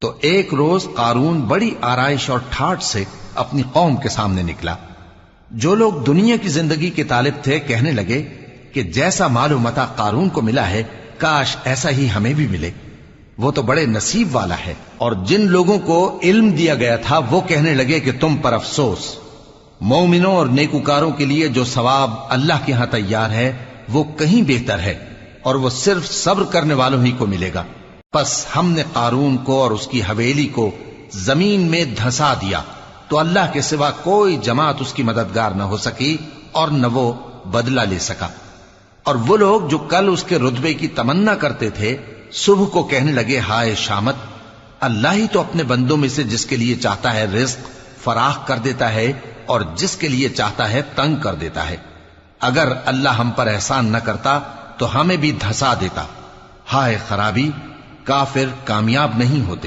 तो एक रोज कारून बड़ी आराइश और ठाठ से अपनी कौम के सामने निकला। जो लोग दुनिया की जिंदगी के तालिब थे कहने लगे कि जैसा मालूम मता कारून को मिला है, काश ऐसा ही हमें भी मिले, वो तो बड़े नसीब वाला है। और जिन लोगों को इल्म दिया गया था वो कहने लगे कि तुम पर अफसोस, मोमिनों और नेकुकारों के लिए जो सवाब अल्लाह के यहां तैयार है वो कहीं बेहतर है और वो सिर्फ सब्र करने वालों ही को मिलेगा। बस हमने कारून को और उसकी हवेली को जमीन में धंसा दिया तो अल्लाह के सिवा कोई जमात उसकी मददगार न हो सकी और न वो बदला ले सका। और वो लोग जो कल उसके रुतबे की तमन्ना करते थे, सुबह को कहने लगे, हाय शामत, अल्लाह ही तो अपने बंदों में से जिसके लिए चाहता है रिज्क फराख कर देता है और जिसके लिए चाहता है तंग कर देता है। अगर अल्लाह हम पर एहसान न करता तो हमें भी धंसा देता। हाय खराबी, काफिर कामयाब नहीं होते।